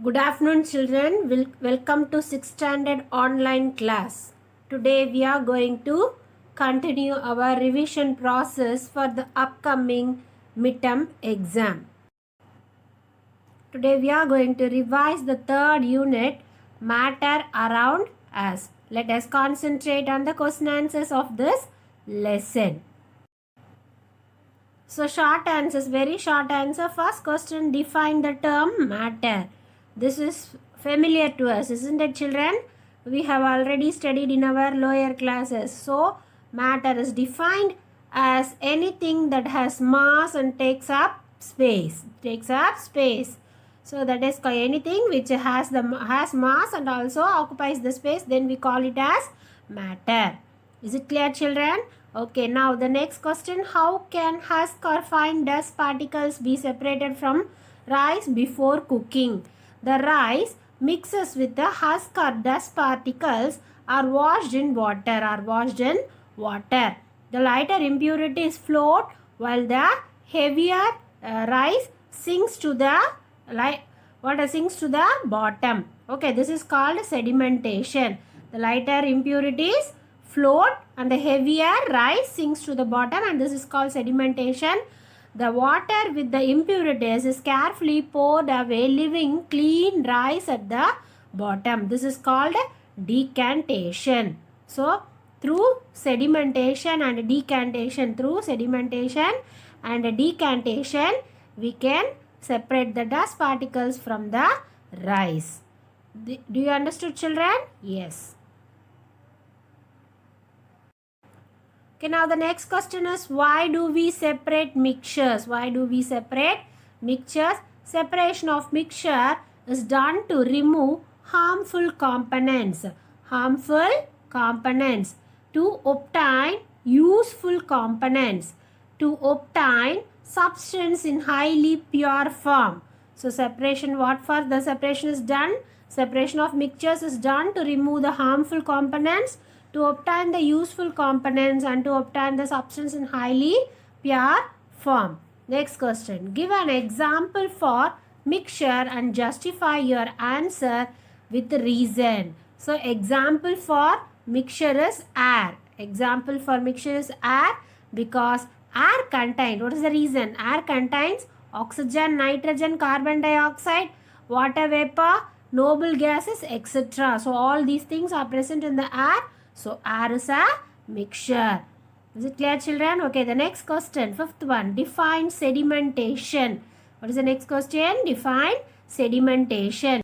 Good afternoon, children. Welcome to 6th standard online class. Today we are going to continue our revision process for the upcoming midterm exam. Today we are going to revise the third unit, Matter Around Us. Let us concentrate on the question answers of this lesson. So short answers, very short answer. First question, define the term matter. This is familiar to us, isn't it, children? We have already studied in our lower classes. So matter is defined as anything that has mass and takes up space. So that is anything which has mass and also occupies the space, then we call it as matter. Is it clear, children? Okay, now the next question, how can husk or fine dust particles be separated from rice before cooking? The rice mixes with the husk or dust particles are washed in water. The lighter impurities float while the heavier rice sinks to the bottom. Okay, this is called sedimentation. The lighter impurities float and the heavier rice sinks to the bottom, and this is called sedimentation. The water with the impurities is carefully poured away, leaving clean rice at the bottom. This is called decantation. So through sedimentation and decantation, we can separate the dust particles from the rice. Do you understood, children? Yes. Okay, now the next question is, why do we separate mixtures? Separation of mixture is done to remove harmful components to obtain useful components, to obtain substance in highly pure form. So separation is done? Separation of mixtures is done to remove the harmful components, to obtain the useful components, and to obtain the substance in highly pure form. Next question. Give an example for mixture and justify your answer with reason. So example for mixture is air. Because air contains, what is the reason? Air contains oxygen, nitrogen, carbon dioxide, water vapor, noble gases, etc. So all these things are present in the air. So air is a mixture. Is it clear, children? Okay, the next question, fifth one, define sedimentation. What is the next question? Define sedimentation.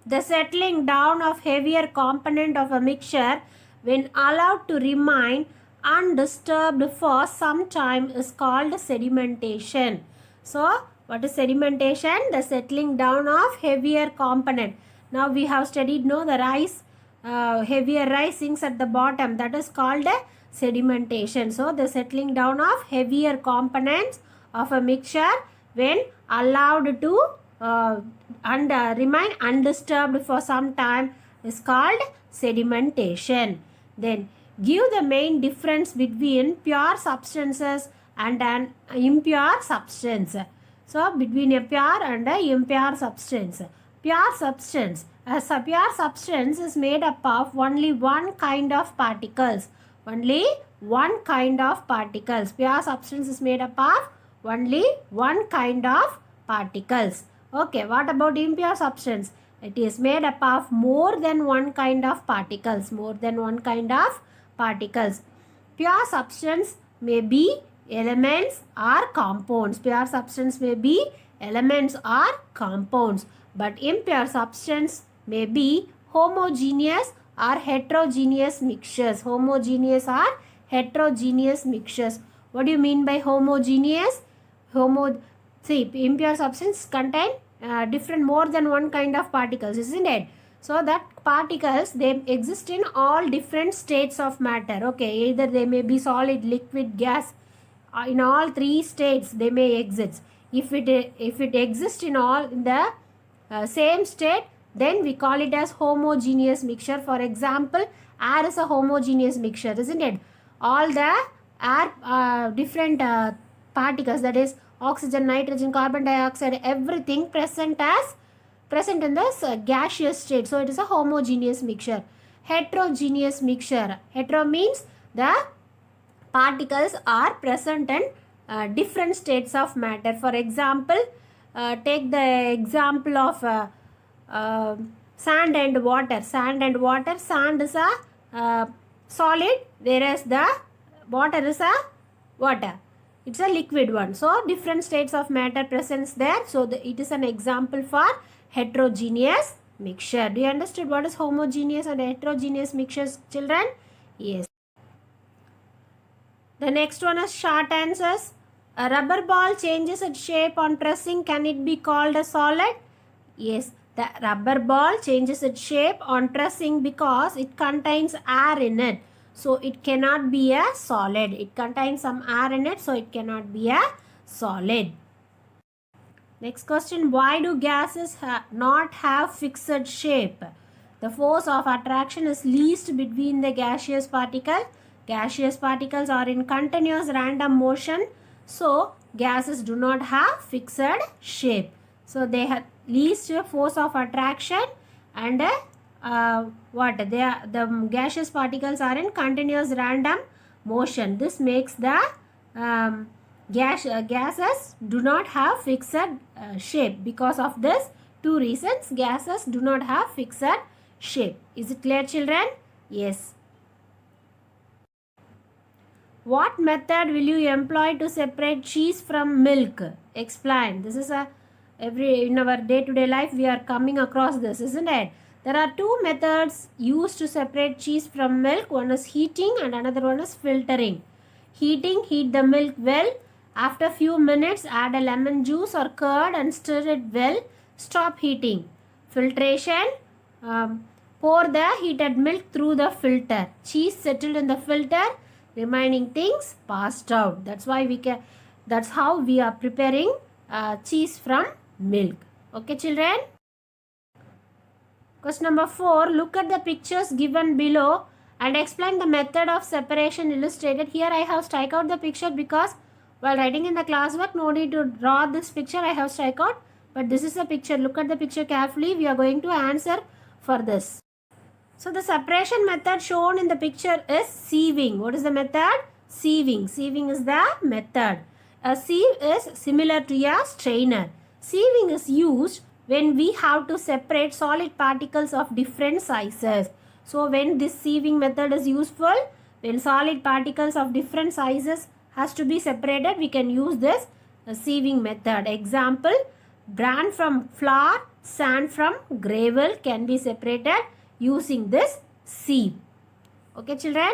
The settling down of heavier component of a mixture when allowed to remain undisturbed for some time is called sedimentation. So what is sedimentation? The settling down of heavier component. Now we have studied the rice. Heavier rice sinks at the bottom, that is called sedimentation. So the settling down of heavier components of a mixture when allowed to remain undisturbed for some time is called sedimentation. Then give the main difference between pure substances and an impure substance. So between a pure and a impure substance. Pure substance is made up of only one kind of particles. Pure substance is made up of only one kind of particles. Okay, what about impure substance? It is made up of more than one kind of particles. Pure substance may be elements or compounds. But impure substance may be homogeneous or heterogeneous mixtures. What do you mean by homogeneous? Impure substance contain more than one kind of particles, isn't it? So that particles, they exist in all different states of matter. Okay, either they may be solid, liquid, gas. In all three states they may exist. If it exists in the same state, then we call it as homogeneous mixture. For example, air is a homogeneous mixture, isn't it? All the air different particles, that is oxygen, nitrogen, carbon dioxide, everything present in this gaseous state. So it is a homogeneous mixture. Heterogeneous mixture. Hetero means the particles are present in different states of matter. For example, take the example of sand and water. Sand is a solid, whereas the water is a water. It's a liquid one. So different states of matter presents there. So it is an example for heterogeneous mixture. Do you understood what is homogeneous and heterogeneous mixtures, children? Yes. The next one is short answers. A rubber ball changes its shape on pressing. Can it be called a solid? Yes. The rubber ball changes its shape on pressing because it contains air in it. So it cannot be a solid. It contains some air in it, so it cannot be a solid. Next question. Why do gases not have fixed shape? The force of attraction is least between the gaseous particle. Gaseous particles are in continuous random motion. So gases do not have fixed shape. So they have least force of attraction and the gaseous particles are in continuous random motion. This makes the gases do not have fixed shape. Because of this two reasons, gases do not have fixed shape. Is it clear, children? Yes. What method will you employ to separate cheese from milk? Explain. This is in our day-to-day life we are coming across this, isn't it? There are two methods used to separate cheese from milk. One is heating and another one is filtering. Heating, heat the milk well. After few minutes, add a lemon juice or curd and stir it well. Stop heating. Filtration, pour the heated milk through the filter. Cheese settled in the filter. Remaining things passed out. That's how we are preparing cheese from milk. Okay, children? Question number 4. Look at the pictures given below and explain the method of separation illustrated. Here I have strike out the picture because while writing in the classwork, no need to draw this picture. I have strike out. But this is a picture. Look at the picture carefully. We are going to answer for this. So the separation method shown in the picture is sieving. What is the method? Sieving. Sieving is the method. A sieve is similar to a strainer. Sieving is used when we have to separate solid particles of different sizes. So when this sieving method is useful, when solid particles of different sizes has to be separated, we can use this sieving method. Example, bran from flour, sand from gravel can be separated using this sieve. Okay, children?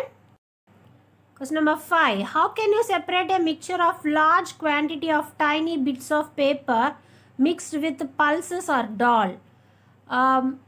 Question number 5. How can you separate a mixture of large quantity of tiny bits of paper mixed with pulses or doll?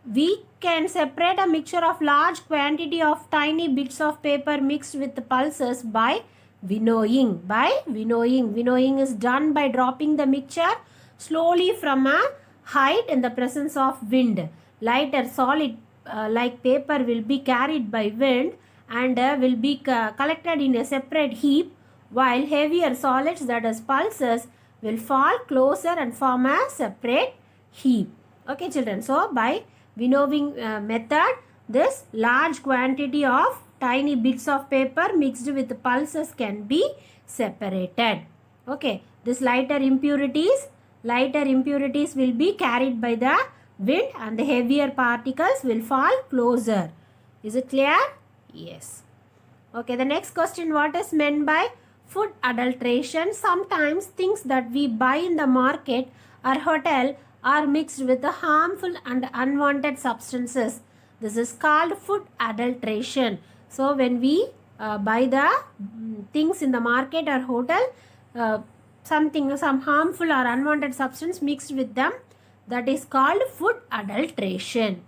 We can separate a mixture of large quantity of tiny bits of paper mixed with pulses by winnowing. Winnowing is done by dropping the mixture slowly from a height in the presence of wind. Lighter solid like paper will be carried by wind and will be collected in a separate heap, while heavier solids, that is pulses, will fall closer and form a separate heap. Okay, children. So by winnowing method, this large quantity of tiny bits of paper mixed with pulses can be separated. Okay, this lighter impurities will be carried by the wind and the heavier particles will fall closer. Is it clear? Yes. Okay, the next question. What is meant by food adulteration? Sometimes things that we buy in the market or hotel are mixed with the harmful and unwanted substances. This is called food adulteration. So when we buy the things in the market or hotel, some harmful or unwanted substance mixed with them, that is called food adulteration.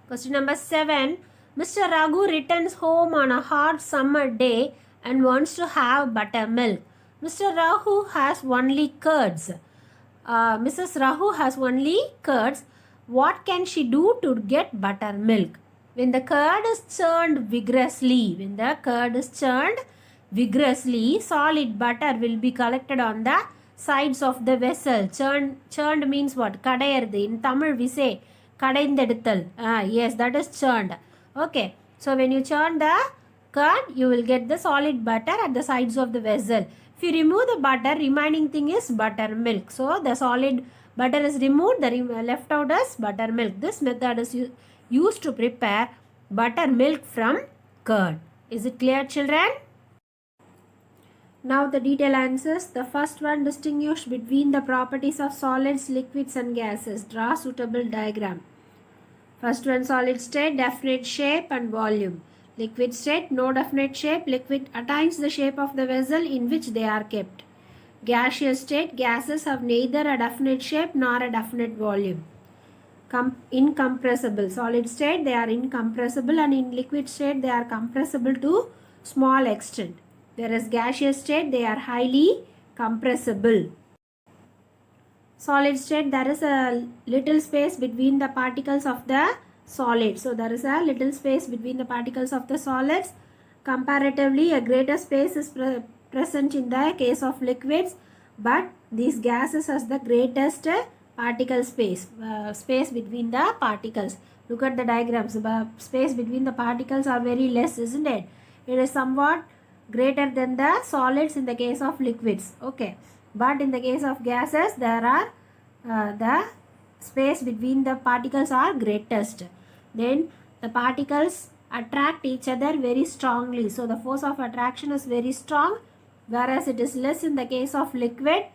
Question number 7. Mr. Raghu returns home on a hot summer day and wants to have buttermilk. Mr. Raghu has only curds. Mrs. Raghu has only curds. What can she do to get buttermilk? When the curd is churned vigorously, solid butter will be collected on the sides of the vessel. Churned means what? Kadayardu. In Tamil we say kadaindeduttal. Yes, that is churned. Okay. So when you churn the curd, you will get the solid butter at the sides of the vessel. If you remove the butter, remaining thing is buttermilk. So the solid butter is removed, the left out is buttermilk. This method is used to prepare buttermilk from curd. Is it clear, children? Now the detailed answers. The first one, distinguish between the properties of solids, liquids and gases. Draw suitable diagram. First one, solid state, definite shape and volume. Liquid state, no definite shape. Liquid attains the shape of the vessel in which they are kept. Gaseous state, gases have neither a definite shape nor a definite volume. Incompressible. Solid state, they are incompressible, and in liquid state, they are compressible to small extent. Whereas gaseous state, they are highly compressible. Solid state, there is a little space between the particles of the solid. So there is a little space between the particles of the solids. Comparatively, a greater space is present in the case of liquids, but these gases has the greatest particle space, space between the particles. Look at the diagrams. The space between the particles are very less, isn't it? It is somewhat greater than the solids in the case of liquids. Okay, but in the case of gases, there are the space between the particles are greatest. Then the particles attract each other very strongly. So the force of attraction is very strong, whereas it is less in the case of liquid.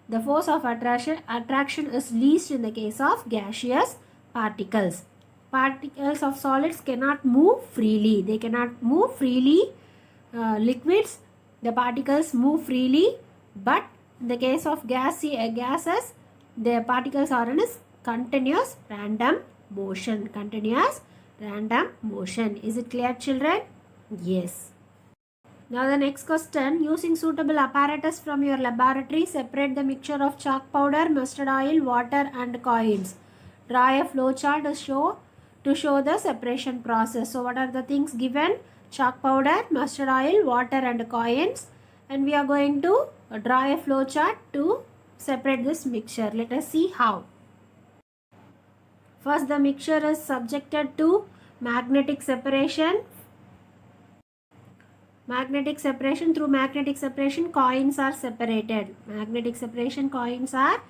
The force of attraction is least in the case of gaseous particles. Particles of solids cannot move freely. They cannot move freely. Liquids, the particles move freely, but in the case of gases, the particles are in a continuous random motion. Continuous random motion. Is it clear, children? Yes. Now the next question, using suitable apparatus from your laboratory, separate the mixture of chalk powder, mustard oil, water and coins. Draw a flow chart to show the separation process. So what are the things given? Chalk powder, mustard oil, water and coins, and we are going to draw a flow chart to separate this mixture. Let us see how. First, the mixture is subjected to magnetic separation. Magnetic separation, through magnetic separation, coins are separated. Magnetic separation, coins are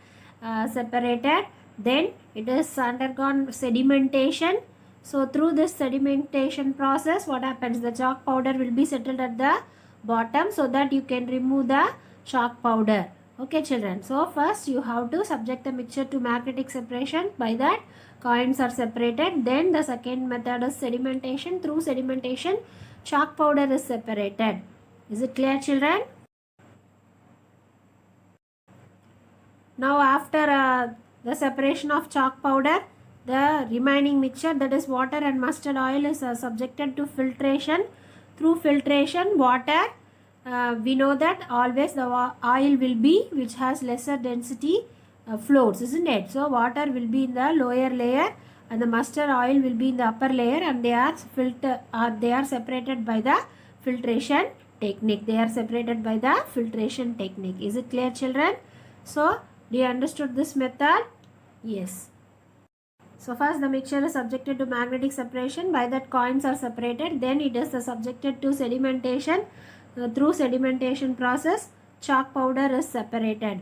separated. Then it is undergone sedimentation. So through this sedimentation process, what happens? The chalk powder will be settled at the bottom so that you can remove the chalk powder. Okay, children. So first you have to subject the mixture to magnetic separation. By that, coins are separated. Then the second method is sedimentation. Through sedimentation, chalk powder is separated. Is it clear, children? Now after the separation of chalk powder, the remaining mixture, that is water and mustard oil, is subjected to filtration. Through filtration, water, we know that always the oil will be, which has lesser density, floats, isn't it? So water will be in the lower layer and the mustard oil will be in the upper layer, and they are separated by the filtration technique. They are separated by the filtration technique. Is it clear, children? So do you understood this method? Yes. So first the mixture is subjected to magnetic separation. By that, coins are separated. Then it is subjected to sedimentation. Through sedimentation process, chalk powder is separated.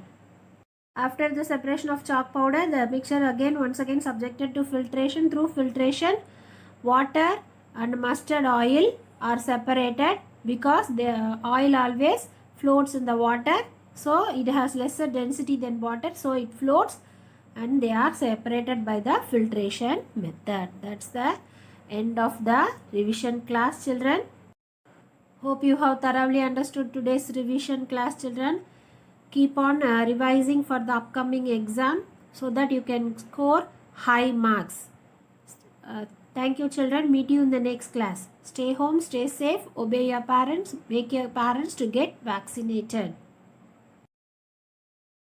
After the separation of chalk powder, the mixture once again subjected to filtration. Through filtration, water and mustard oil are separated because the oil always floats in the water. So it has lesser density than water, so it floats, and they are separated by the filtration method. That's the end of the revision class, children. Hope you have thoroughly understood today's revision class, children. Keep on revising for the upcoming exam so that you can score high marks. Thank you, children. Meet you in the next class. Stay home, stay safe, obey your parents, make your parents to get vaccinated.